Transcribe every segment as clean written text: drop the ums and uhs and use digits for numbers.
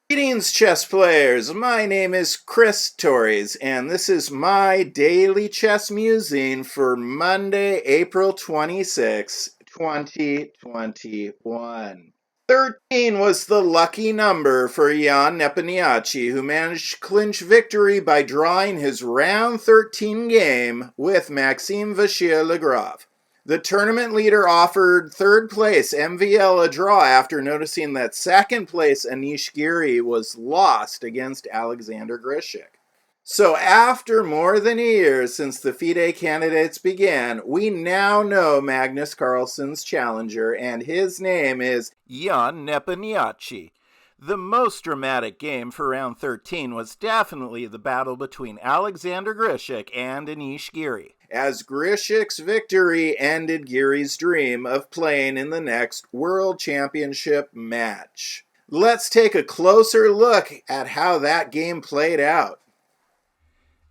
Greetings, chess players! My name is Chris Torres, and this is my daily chess musing for Monday, April 26, 2021. 13 was the lucky number for Ian Nepomniachtchi, who managed to clinch victory by drawing his round 13 game with Maxime Vachier-Lagrave. The tournament leader offered third place MVL a draw after noticing that second place Anish Giri was lost against Alexander Grischuk. So after more than a year since the FIDE Candidates began, we now know Magnus Carlsen's challenger, and his name is Ian Nepomniachtchi. The most dramatic game for round 13 was definitely the battle between Alexander Grischuk and Anish Giri, as Grischuk's victory ended Giri's dream of playing in the next World Championship match. Let's take a closer look at how that game played out.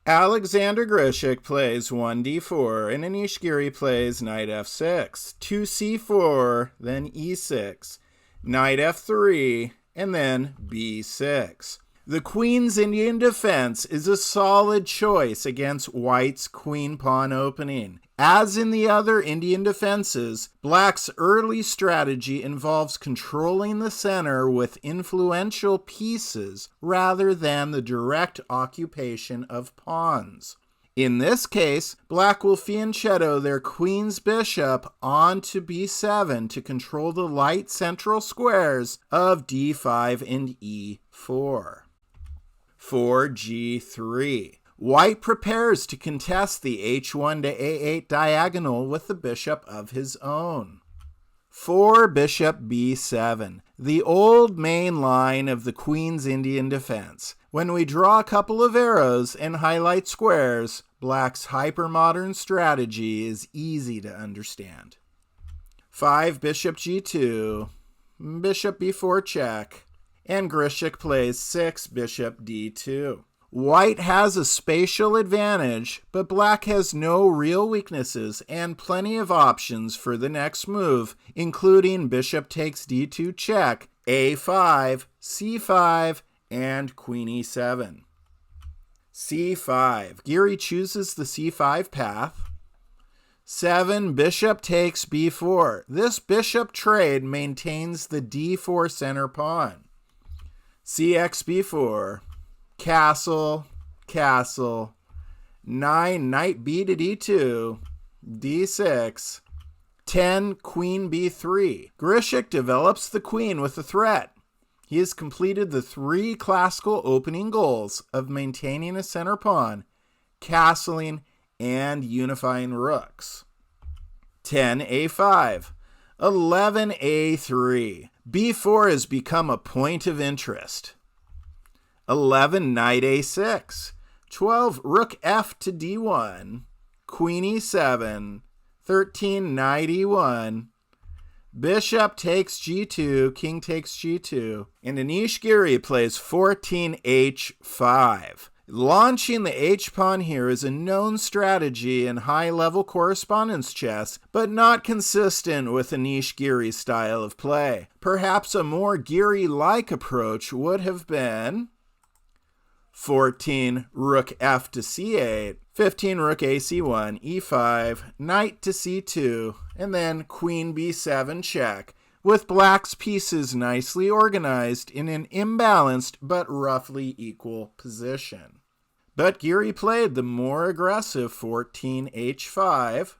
Alexander Grischuk plays 1d4, and Anish Giri plays knight f6, 2c4, then e6, knight f3, and then b6. The queen's Indian defense is a solid choice against white's queen-pawn opening. As in the other Indian defenses, black's early strategy involves controlling the center with influential pieces rather than the direct occupation of pawns. In this case, black will fianchetto their queen's bishop onto b7 to control the light central squares of d5 and e4. 4g3. White prepares to contest the h1 to a8 diagonal with the bishop of his own. 4 bishop b7, the old main line of the queen's Indian defense. When we draw a couple of arrows and highlight squares, black's hypermodern strategy is easy to understand. 5 bishop g2, bishop b4 check, and Grischuk plays 6 bishop d2. White has a spatial advantage, but black has no real weaknesses and plenty of options for the next move, including bishop takes d2 check, a5, c5, and queen e7. c5. Giri chooses the c5 path. 7. Bishop takes b4. This bishop trade maintains the d4 center pawn. cx b4. Castle, castle, 9, knight b to d2, d6, 10, queen b3. Grischuk develops the queen with a threat. He has completed the 3 classical opening goals of maintaining a center pawn, castling, and unifying rooks. 10 a5, 11 a3. b4 has become a point of interest. 11 knight a6, 12 rook f to d1, queen e7, 13 knight e1, bishop takes g2, king takes g2, and Anish Giri plays 14 h5. Launching the h-pawn here is a known strategy in high-level correspondence chess, but not consistent with Anish Giri's style of play. Perhaps a more Giri-like approach would have been 14 rook f to c8, 15 rook a c1, e5, knight to c2, and then queen b7 check, with black's pieces nicely organized in an imbalanced but roughly equal position. But Giri played the more aggressive 14 h5,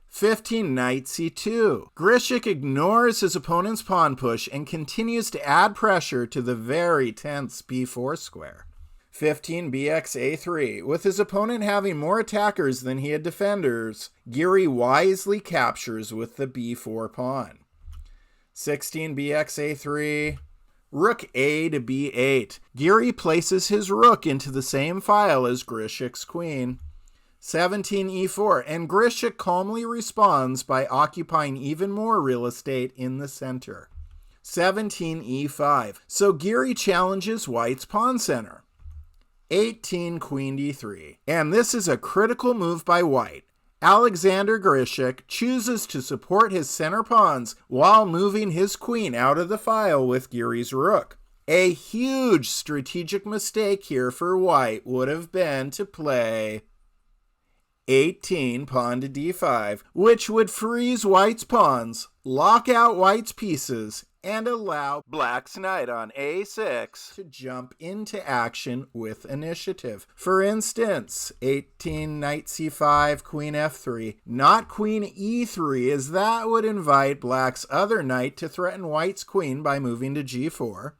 15 knight c2. Grischuk ignores his opponent's pawn push and continues to add pressure to the very tense b4 square. 15 bx a3. With his opponent having more attackers than he had defenders, Giri wisely captures with the b4 pawn. 16 bx a3. Rook a to b8. Giri places his rook into the same file as Grischuk's queen. 17 e4, and Grischuk calmly responds by occupying even more real estate in the center. 17 e5. So Giri challenges white's pawn center. 18 queen d3. And this is a critical move by white. Alexander Grischuk chooses to support his center pawns while moving his queen out of the file with Giri's rook. A huge strategic mistake here for white would have been to play 18 pawn to d5, which would freeze white's pawns, lock out white's pieces, and allow black's knight on a6 to jump into action with initiative. For instance, 18 knight c5, queen f3, not queen e3, as that would invite black's other knight to threaten white's queen by moving to g4.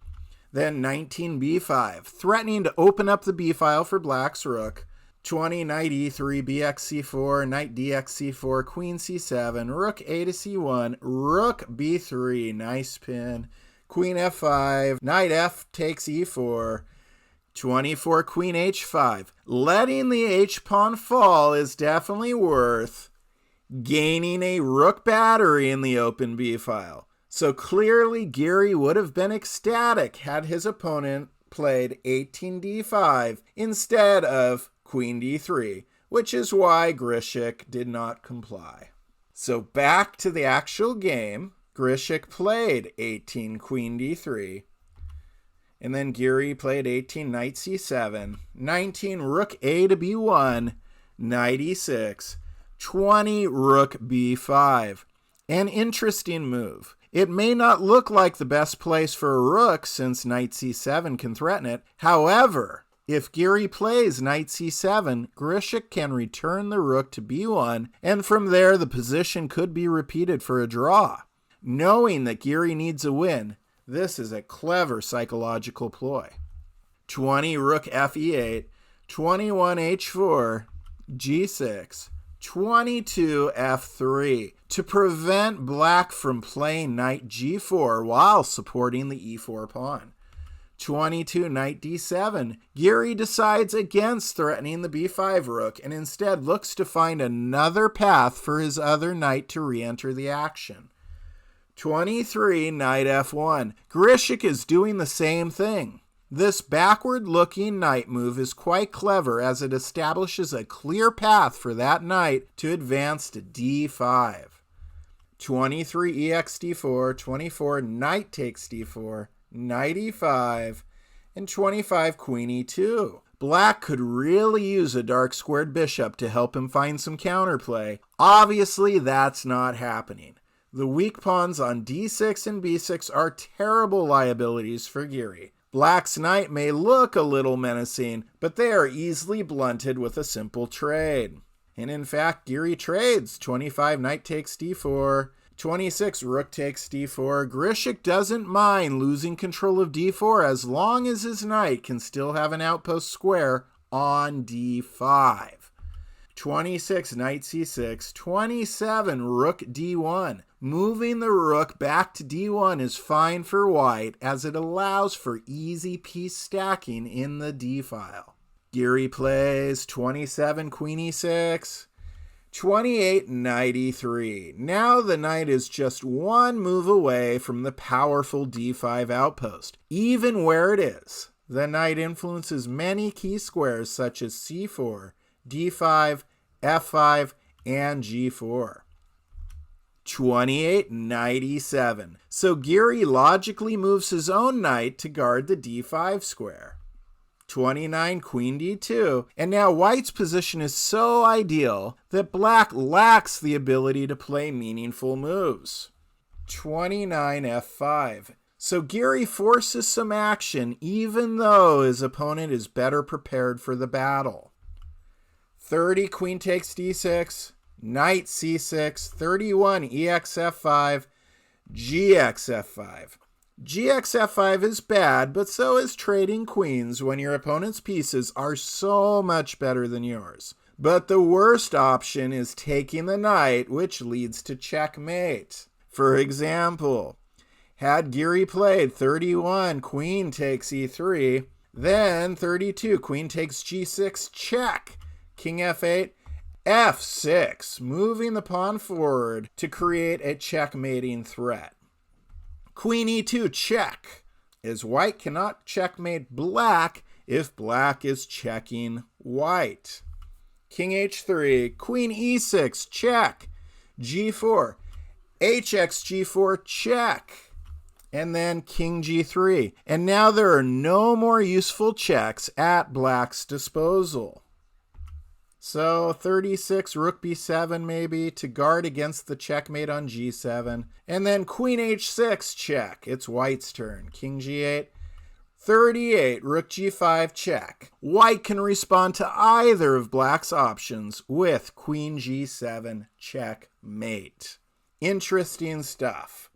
Then 19 b5, threatening to open up the b file for black's rook. 20 knight e3, bx c4, knight dx c4, queen c7, rook a to c1, rook b3, nice pin, queen f5, knight f takes e4, 24 queen h5. Letting the h-pawn fall is definitely worth gaining a rook battery in the open b file. So clearly Giri would have been ecstatic had his opponent played 18 d5 instead of queen d3, which is why Grischuk did not comply. So back to the actual game, Grischuk played 18 queen d3, and then Giri played 18 knight c7, 19 rook a to b1, knight e6, 20 rook b5. An interesting move. It may not look like the best place for a rook since knight c7 can threaten it. However, if Giri plays knight c7, Grischuk can return the rook to b1, and from there the position could be repeated for a draw. Knowing that Giri needs a win, this is a clever psychological ploy. 20 rook fe8, 21 h4, g6, 22 f3 to prevent black from playing knight g4 while supporting the e4 pawn. 22 knight d7. Giri decides against threatening the b5 rook and instead looks to find another path for his other knight to re-enter the action. 23 knight f1. Grischuk is doing the same thing. This backward-looking knight move is quite clever as it establishes a clear path for that knight to advance to d5. 23 ex d4, 24 knight takes d4, knight e5, and 25 queen e2. Black could really use a dark squared bishop to help him find some counterplay. Obviously, that's not happening. The weak pawns on d6 and b6 are terrible liabilities for Giri. Black's knight may look a little menacing, but they are easily blunted with a simple trade. And in fact, Giri trades 25 knight takes d4, 26 rook takes d4. Grischuk doesn't mind losing control of d4 as long as his knight can still have an outpost square on d5. 26 knight c6, 27 rook d1. Moving the rook back to d1 is fine for white as it allows for easy piece stacking in the d file. Giri plays 27 queen e6, 28 knight e3. Now the knight is just one move away from the powerful d5 outpost. Even where it is, the knight influences many key squares such as c4, d5, f5, and g4. 28 knight e7. So Giri logically moves his own knight to guard the d5 square. 29 queen d2. And now white's position is so ideal that black lacks the ability to play meaningful moves. 29 f5. So Giri forces some action even though his opponent is better prepared for the battle. 30 queen takes d6. Knight c6, 31 ex f5, gx f5. Gx f5 is bad, but so is trading queens when your opponent's pieces are so much better than yours. But the worst option is taking the knight, which leads to checkmate. For example, had Giri played 31 queen takes e3, then 32 queen takes g6, check, king f8, f6, moving the pawn forward to create a checkmating threat. Queen e2 check, as white cannot checkmate black if black is checking white. King h3, queen e6 check, g4, hx g4 check, and then king g3. And now there are no more useful checks at black's disposal. So 36, rook b7 maybe to guard against the checkmate on g7. And then queen h6 check. It's white's turn. King g8. 38, rook g5 check. White can respond to either of black's options with queen g7 checkmate. Interesting stuff.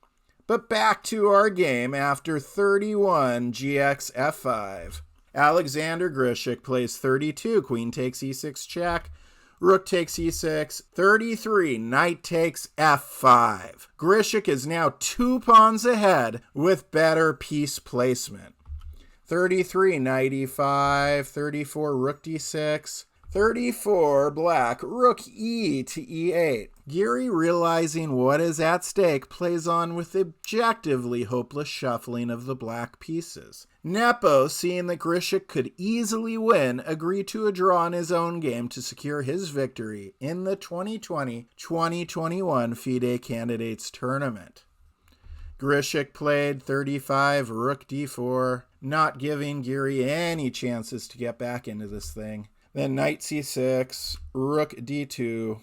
But back to our game after 31 gx f5. Alexander Grischuk plays 32, queen takes e6 check, rook takes e6, 33, knight takes f5. Grischuk is now 2 pawns ahead with better piece placement. 33, knight e5, 34, rook d6, 34, black, rook e to e8. Giri, realizing what is at stake, plays on with objectively hopeless shuffling of the black pieces. Nepo, seeing that Grischuk could easily win, agreed to a draw in his own game to secure his victory in the 2020-2021 FIDE Candidates tournament. Grischuk played 35, rook d4, not giving Giri any chances to get back into this thing. Then knight c6, rook d2,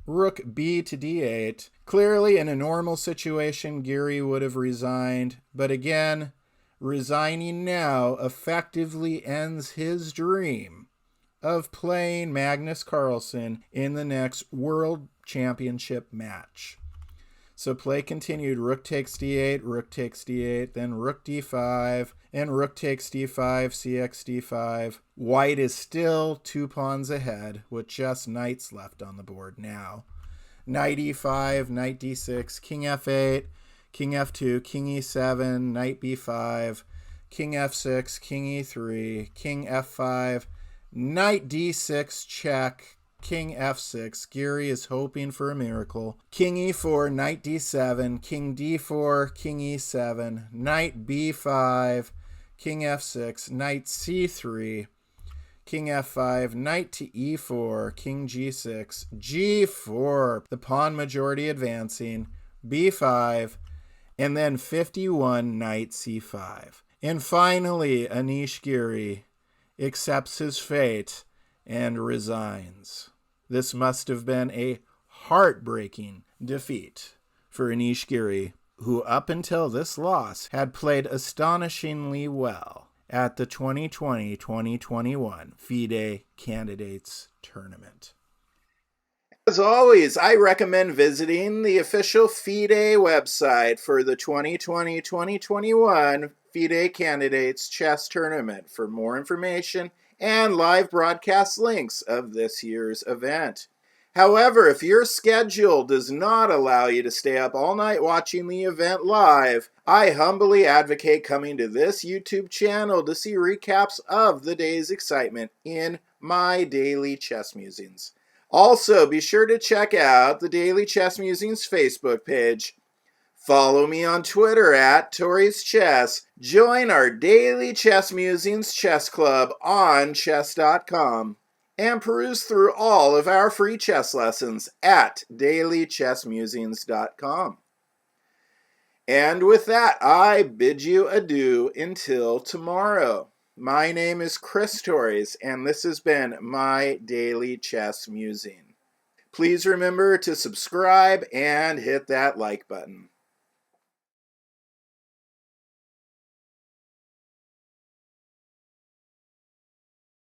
rook b to d8. Clearly, in a normal situation, Giri would have resigned, but again, resigning now effectively ends his dream of playing Magnus Carlsen in the next World Championship match. So play continued, rook takes d8, then rook d5, and rook takes d5, cx d5. White is still 2 pawns ahead, with just knights left on the board now. Knight e5, knight d6, king f8, king f2, king e7, knight b5, king f6, king e3, king f5, knight d6 check, king f6. Giri is hoping for a miracle. King e4, knight d7, king d4, king e7, knight b5, king f6, knight c3, king f5, knight to e4, king g6, g4, the pawn majority advancing, b5, and then 51, knight c5. And finally, Anish Giri accepts his fate and resigns. This must have been a heartbreaking defeat for Anish Giri, who up until this loss had played astonishingly well at the 2020-2021 FIDE Candidates tournament. As always, I recommend visiting the official FIDE website for the 2020-2021 FIDE Candidates chess tournament for more information and live broadcast links of this year's event. However, if your schedule does not allow you to stay up all night watching the event live, I humbly advocate coming to this YouTube channel to see recaps of the day's excitement in my daily chess musings. Also, be sure to check out the Daily Chess Musings Facebook page. Follow me on Twitter at Tori's Chess. Join our Daily Chess Musings Chess Club on chess.com. And peruse through all of our free chess lessons at dailychessmusings.com. And with that, I bid you adieu until tomorrow. My name is Chris Torres, and this has been my Daily Chess Musing. Please remember to subscribe and hit that like button.